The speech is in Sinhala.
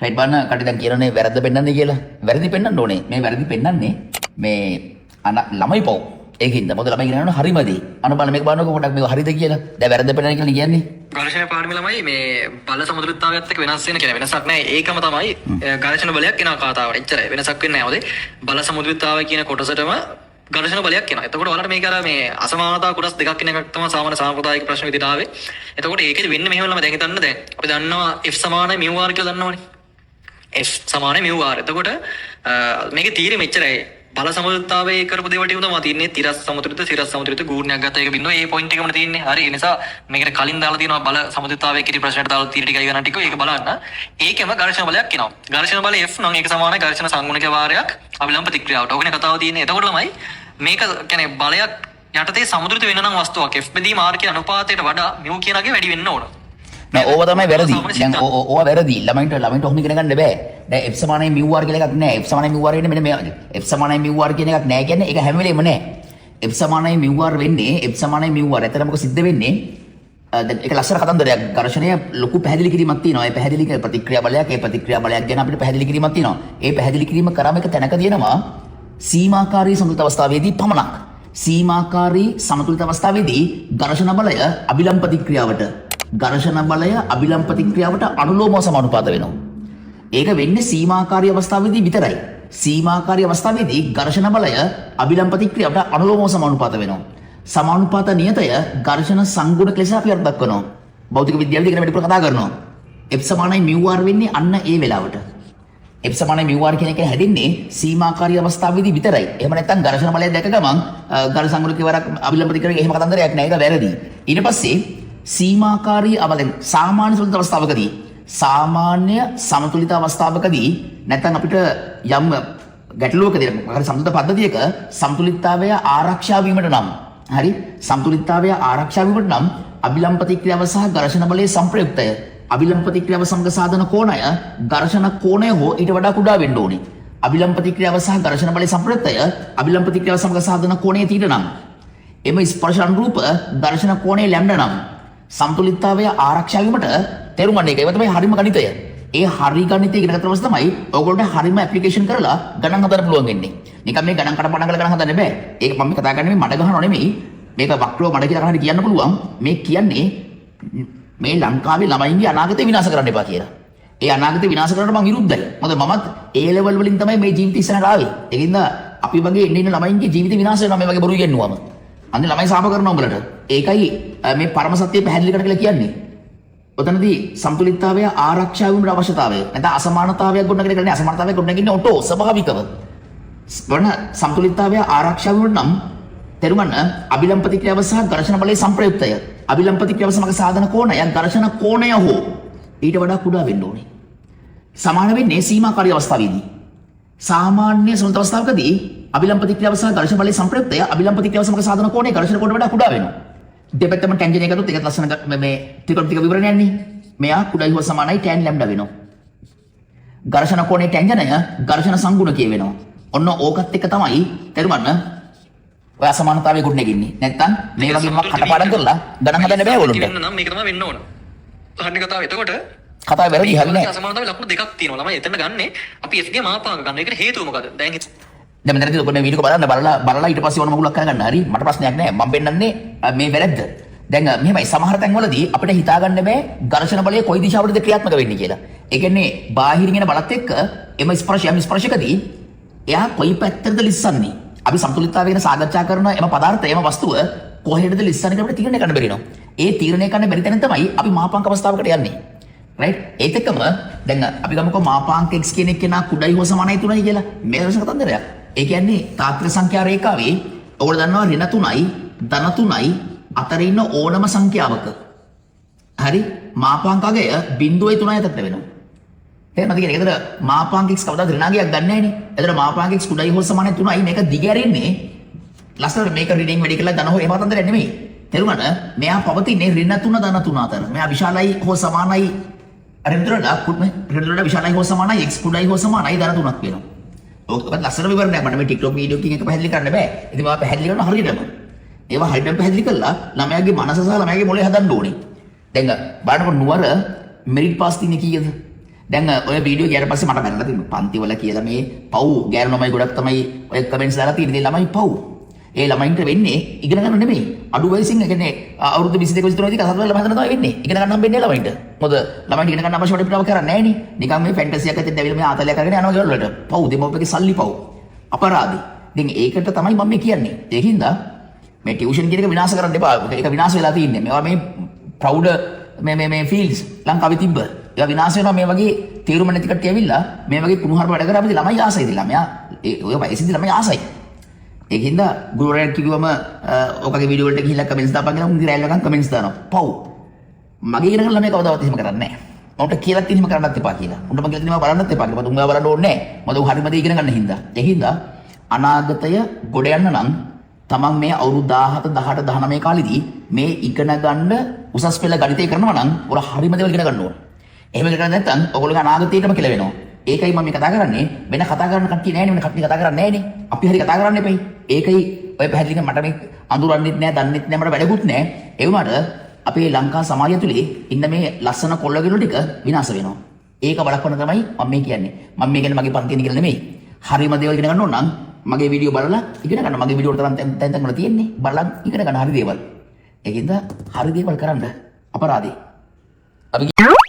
රයිට් බලන්න කටි දැන් කියනනේ වැරද්ද පෙන්වන්නේ කියලා. වැරදි පෙන්වන්න ඕනේ. මේ වැරදි පෙන්වන්නේ මේ ළමයි පො. ඒකින්ද මොකද ළමයි කියනවා හරිමදි. අන බලන්න මේක බලන්නකො පොඩ්ඩක් මේක හරිද කියලා. දැන් වැරද්ද පෙන්වන්නේ කියලා කියන්නේ. ඝර්ෂණ පාඩමේ ළමයි මේ බල සමතුලිතතාවයත් එක්ක වෙනස් වෙන කියලා වෙනසක් නැහැ. ඒකම තමයි ඝර්ෂණ බලයක් එන ආකාරයට. එච්චරයි වෙනසක් වෙන්නේ නැහැ. මොකද බල සමතුලිතතාවය කියන කොටසටම ඝර්ෂණ බලයක් එනවා. එතකොට ඔයාලට මේක අර මේ අසමානතා කොටස් දෙකක් කියන එකක් තමයි සාමාන්‍ය සාම්ප්‍රදායික ප්‍රශ්න විදිහට ආවේ. එතකොට ඒකෙදි වෙන්නේ මෙහෙම ළමයි දැන් හිතන්න දැන් අපි දන්නවා F සමානයි μ r කියලා දන්නවනේ. F සමානයි μ r. එතකොට මේකේ තීරෙ මෙච්චරයි. බල සමතුලිතතාවයේ කරපු දේවල් ටික තමයි තියෙන්නේ. තිරස් සමතුලිත සිරස් සමතුලිත ගුණයක් ගත්ත එක බින්දුව. ඒ පොයින්ට් එකම තියෙන්නේ. හරි. ඒ නිසා මේකට කලින් දාලා තියෙනවා බල සමතුලිතතාවයේ කිරි ප්‍රශ්නයට දාලා තීර ටිකයි ගණන් ටික. ඒක බලන්න. ඒකෙම ඝර්ෂණ බලයක් එනවා. ඝර්ෂණ බලය F නම් ඒක සමානයි ඝර්ෂණ සංගුණික වාරයක් අවිලම්බ ප්‍රතික්‍රියාවට. ඕකනේ කතාව තියෙන්නේ. එතකොට ළමයි මේක කියන්නේ බලයක් යටතේ සමතුලිත වෙන නම් වස්තුවක් F බෙදීම R කියන අනුපාතයට වඩා μ කියනගේ වැඩි වෙන්න ඕන. නෑ ඕව තමයි වැරදි. දැන් ඕව වැරදි. ළමයින්ට ඔහොම ඉගෙන ගන්න බෑ. දැන් F සමානයි μ r කියලා එකක් නෑ. F සමානයි μ r වෙන්නේ මෙන්න මේ F සමානයි μ r කියන එකක් නෑ කියන්නේ ඒක හැම වෙලේම නෑ. F සමානයි μ r වෙන්නේ F සමානයි μ r. එතන මොකද සිද්ධ වෙන්නේ? දැන් ඒක ලස්සන කතන්දරයක්. ඝර්ෂණය ලොකු පැහැදිලි කිරීමක් තියෙනවා. ඒ පැහැදිලි ප්‍රතික්‍රියා බලයක්, ඒ ප්‍රතික්‍රියා බලයක් ගැන අපිට පැහැදිලි කිරීමක් තියෙනවා. ඒ පැහැදිලි කිරීම කරාම එක තැනක තියෙනවා සීමාකාරී සමතුලිත අවස්ථාවේදී පමණක්. සීමාකාරී සමතුලිත අවස්ථාවේදී ඝර්ෂණ බලය අභිලම්බ ප්‍රතික්‍රියාවට ඝර්ෂණ බලය අභිලම්බ ප්‍රතික්‍රියාවට අනුලෝමව සමානුපාත වෙනවා. ඒක වෙන්නේ සීමාකාරී අවස්ථාවේදී විතරයි. සීමාකාරී අවස්ථාවේදී ඝර්ෂණ බලය අභිලම්බ ප්‍රතික්‍රියාවට අනුලෝමව සමානුපාත වෙනවා. සමානුපාත නියතය ඝර්ෂණ සංගුණක ලෙස අපි අර්ථ දක්වනවා. භෞතික විද්‍යාවේදී ඉගෙන වැඩිපුර කතා කරනවා. F සමානයි μ r වෙන්නේ අන්න ඒ වෙලාවට. F සමානයි μ r කියන එක හැදෙන්නේ සීමාකාරී අවස්ථාවේදී විතරයි. එහෙම නැත්නම් ඝර්ෂණ බලය දැක ගමන් ඝර්ෂණ සංගුණක වරක් අභිලම්බ ප්‍රතික්‍රියාවේ එහෙම කතන්දරයක් නෑ. ඒක වැරදි. ඊට පස්සේ සීමාකාරී සාමාන්‍ය සමතුලිත අවස්ථාවකදී සාමාන්‍ය සමතුලිත අවස්ථාවකදී නැත්නම් අපිට යම් ගැටලුවකදී මොකද සමතුලිත පද්ධතියක සමතුලිතතාවය ආරක්ෂා වීමට නම් හරි සමතුලිතතාවය ආරක්ෂා වීමට නම් අභිලම්බ ප්‍රතික්‍රියාව සහ ඝර්ෂණ බලයේ සංප්‍රයුක්තය අභිලම්බ ප්‍රතික්‍රියාව සමග සාධන කෝණය ඝර්ෂණ කෝණය හෝ ඊට වඩා කුඩා වෙන්න ඕනේ. අභිලම්බ ප්‍රතික්‍රියාව සහ ඝර්ෂණ බලයේ සංප්‍රයුක්තය අභිලම්බ ප්‍රතික්‍රියාව සමග සාධන කෝණය තීට නම් එම ස්පර්ශ අනුරූප ඝර්ෂණ කෝණය ලැම්ඩා නම් සමතුලිතතාවය ආරක්ෂා වීමට තේරුම් ගන්න එක. ඒක තමයි හරිම ගණිතය. ඒ හරි ගණිතය ඉගෙන ගන්න පස්සේ තමයි ඔයගොල්ලන්ට හරිම ඇප්ලිකේෂන් කරලා ගණන් හදන්න පුළුවන් වෙන්නේ. නිකන් මේ ගණන් කඩපාඩම් කරලා ගණන් හදන්න බෑ. ඒක මම කතා කරන්නේ මඩ ගහනව නෙමෙයි. මේක වක්‍රව මඩ කියලා ගහන්න කියන්න පුළුවන්. මේ කියන්නේ මේ ලංකාවේ ළමයින්ගේ අනාගතය විනාශ කරන්න එපා කියලා. ඒ අනාගතය විනාශ කරන්න මම විරුද්ධයි. මොකද මමත් ඒ ලෙවල් වලින් තමයි මේ ජීවිතය ඉස්සරහට ආවේ. ඒකින්ද අපි වගේ ඉන්න ළමයින්ගේ ජීවිත විනාශ වෙනවා මේ වගේ බොරු ඉගෙනුවම. අන්න ළමයි සාප කරනවා උඹලට. ඒකයි මේ පරම සත්‍ය පැහැදිලි කරන්න කියලා කියන්නේ. ඔතනදී සමතුලිතතාවය ආරක්ෂා වීමේ අවශ්‍යතාවය. නැත්නම් අසමානතාවයක් ගොඩනගෙන කරන්නේ අසමානතාවයක් ගොඩනගන්නේ ඔටෝ ස්වභාවිකව. වන සමතුලිතතාවය ආරක්ෂා වීමට නම් තේරුම් ගන්න අභිලම්බ ප්‍රතික්‍රියාව සහ ඝර්ෂණ බලයේ සංප්‍රයුක්තය. අභිලම්බ ප්‍රතික්‍රියාව සමග සාධන කෝණය ඝර්ෂණ කෝණය හෝ ඊට වඩා කුඩා වෙන්න ඕනේ. සමාන වෙන්නේ සීමාකාරී අවස්ථාවේදී. සාමාන්‍ය සමතුලිත අවස්ථාවකදී අභිලම්බ ප්‍රතික්‍රියාව සහ ඝර්ෂණ බලයේ සංප්‍රයුක්තය අභිලම්බ ප්‍රතික්‍රියාව සමග සාධන කෝණය ඝර්ෂණ කෝණයට වඩා කුඩා වෙනවා. දෙපැත්තම ටැන්ජන් එක ගත්තොත් ඒකත් ලස්සන මේ ත්‍රිකෝණික විවරණයක් නේ. මෙයා කුඩායි හෝ සමානයි tan ලැම්ඩා වෙනවා. ඝර්ෂණ කෝණයේ ටැන්ජනය ඝර්ෂණ සංගුණකය වෙනවා. ඔන්න ඕකත් එක තමයි තේරුම් ගන්න ඔය අසමානතාවය ගොඩ නැගින්නේ. නැත්තම් මේ වගේ මොකක් කටපාඩම් කරලා ගණන් හදන්න බෑ ඔයගොල්ලන්ට. නම් මේක තමයි වෙන්න ඕන. හරින කතාව. එතකොට කතාව වැරදි හරිනේ. අසමානතාවය ලකුණු දෙකක් තියෙනවා. ළමයි එතන ගන්නේ අපි F ගේ මාපාංක ගන්න. ඒකට හේතුව මොකද? දැන් දැන් මෙතනදී ඔබ මේ වීඩියෝ එක බලලා ඊට පස්සේ ඕන මගුලක් කරගන්න. හරි මට ප්‍රශ්නයක් නැහැ. මම පෙන්නන්නේ මේ වැරද්ද. දැන් මෙහෙමයි සමහර තැන්වලදී අපිට හිතා ගන්න බෑ ඝර්ෂණ බලය කොයි දිශාවටද ක්‍රියාත්මක වෙන්නේ කියලා. ඒ කියන්නේ බාහිරින් එන බලත් එක්ක එම ස්පර්ශකදී එයා කොයි පැත්තටද ලිස්සන්නේ. අපි සමතුලිතතාවය ගැන සාකච්ඡා කරන එම පදාර්ථය එම වස්තුව කොහෙටද ලිස්සන්නේ කියලා අපිට තීරණය කරන්න බැරි වෙනවා. ඒ තීරණය කරන්න බැරි තැන තමයි අපි මාපාංක අවස්ථාවකට යන්නේ. රයිට්? ඒත් එක්කම දැන් අපි ගමුකෝ මාපාංක x කියන එක නා කුඩයි හෝ සමානයි 3යි කියලා. මේ දවස් කතන්දරයක්. ඒ කියන්නේ තාත්‍රික සංඛ්‍යා රේඛාවේ ඔයගොල්ලෝ දන්නවා ඍණ 3යි ධන 3යි අතර ඉන්න ඕනම සංඛ්‍යාවක හරි මාපාංකගය 0.3 අතර වෙනවා. තේරෙනවද කියන්නේ? ඒතර මාපාංක x කවදාද ඍණාගයක් ගන්න නැහැ නේ. ඒතර මාපාංක x කුඩයි හෝ සමානයි 3යි මේක දිගැරෙන්නේ ලස්සනට මේක රීඩින් වැඩි කරලා ධන හෝ ඒ මාතන්දරයක් නෙමෙයි. තේරුණාද? මෙයා පවතින්නේ ඍණ 3 ධන 3 අතර. මෙයා විශාලයි හෝ සමානයි ඍණ විශාලයි හෝ සමානයි x කුඩයි හෝ සමානයි ධන 3ක් වෙනවා. ඔකට ලස්සන විවරණයක් මට මේ TikTok වීඩියෝ එකකින් එක පැහැදිලි කරන්න බෑ. ඉතින් මම පැහැදිලි කරනවා හරියටම. ඒවා හරියටම පැහැදිලි කරලා ළමයාගේ මනස සහ ළමයාගේ මොළේ හදන්න ඕනේ. දැන් බලන්නකො නුවර මෙරිට් පාස් තියන්නේ කීයද? දැන් ඔය වීඩියෝ ගියාට පස්සේ මට බැලලා තිබුණා පන්ති වල කියලා මේ පව් ගෑනු ළමයි ගොඩක් තමයි ඔය කමෙන්ට්ස් දාලා තියෙන්නේ ළමයි පව්. ඒ ළමයින්ට වෙන්නේ ඉගෙන ගන්න නෙමෙයි. අඩු වයසින් ඒ කියන්නේ අවුරුදු 22 23 දී කසාද වල ළමයි හදන තමයි වෙන්නේ. ඉගෙන ගන්න හම්බෙන්නේ ළමයින්ට. මොකද ළමයින්ට ඉගෙන ගන්න අවශ්‍ය වට පිටාව කරන්නේ නැහැ නේ. නිකන් මේ ෆැන්ටසියක් ඇතුලේ දැවිලා මේ ආතලයක් කරගෙන යනවා ගෙවල් වලට. පව් දෙමව්පියගේ සල්ලි පව්. අපරාධි. ඉතින් ඒකට තමයි මම මේ කියන්නේ. ඒකින්ද මේ ටියුෂන් කියන එක විනාශ කරන්න එපා. ඒක විනාශ වෙලා තියෙන්නේ. මේවා මේ ප්‍රවුඩ මේ ෆීල්ඩ්ස් ලංකාවේ තිබ්බ. ඒවා විනාශ වෙනවා මේ වගේ තීරුම නැති කට්ටිය ඇවිල්ලා මේ වගේ කුණුහරුප වැඩ කරාම ළමයි ආසයිද ළමයා ඔය වයසේදී ළමයි ආසයි. ඒකින්ද ගුරුවරයා කිව්වම ඔකගේ වීඩියෝ වලට ගිහිල්ලා කමෙන්ට්ස් දාපන් කියලා උන්ගේ රැල්ල ගන්න කමෙන්ට්ස් දානවා. පව්. මගේ ඉගෙන ගන්න ළමයි කවදාවත් එහෙම කරන්නේ නැහැ. මට කියලා තියෙන එහෙම කරන්නත් එපා කියලා. උන්ට මම කියලා තියෙනවා බලන්නත් එපා කියලා. මොකද උන්වා බලන්න ඕනේ නැහැ. මොකද උන් හරියම දේ ඉගෙන ගන්න හින්දා. ඒකින්ද අනාගතය ගොඩ යන්න නම් තමන් මේ අවුරුදු 17 18 19 කාලෙදී මේ ඉගෙන ගන්න උසස් පෙළ ගණිතය කරනවා නම් ඔර හරියම දේවල් ඉගෙන ගන්න ඕන. එහෙම ඉගෙන ගන්න නැත්නම් ඔයගොල්ලෝ අනාගතයටම කියලා වෙනවා. ඒකයි මම මේ කතා කරන්නේ. වෙන කතා කරන කට්ටිය නැහැ නේ. වෙන කට්ටිය කතා කරන්නේ නැහැ නේ. අපි හරි කතා කරන්න එපයි. ඒකයි ඔය පැහැදිලිව මට මේ අඳුරන්නෙත් නැහැ, දන්නෙත් නැහැ, මට වැඩකුත් නැහැ. ඒ වුණාට අපේ ලංකා සමාජය තුලේ ඉන්න මේ ලස්සන කොල්ලගෙනු ටික විනාශ වෙනවා. ඒක බලපන්න තමයි මම මේ කියන්නේ. මම මේ කියන්නේ මගේ පන්තියෙන් කියලා නෙමෙයි. හරියම දේවල් ඉගෙන ගන්න ඕන නම් මගේ වීඩියෝ බලලා ඉගෙන ගන්න. මගේ වීඩියෝ වල තරම් තැන් වල තියෙන්නේ. බලලා ඉගෙන ගන්න හරි දේවල්. ඒකින්ද හරි දේවල් කරන්න අපරාධේ. අපි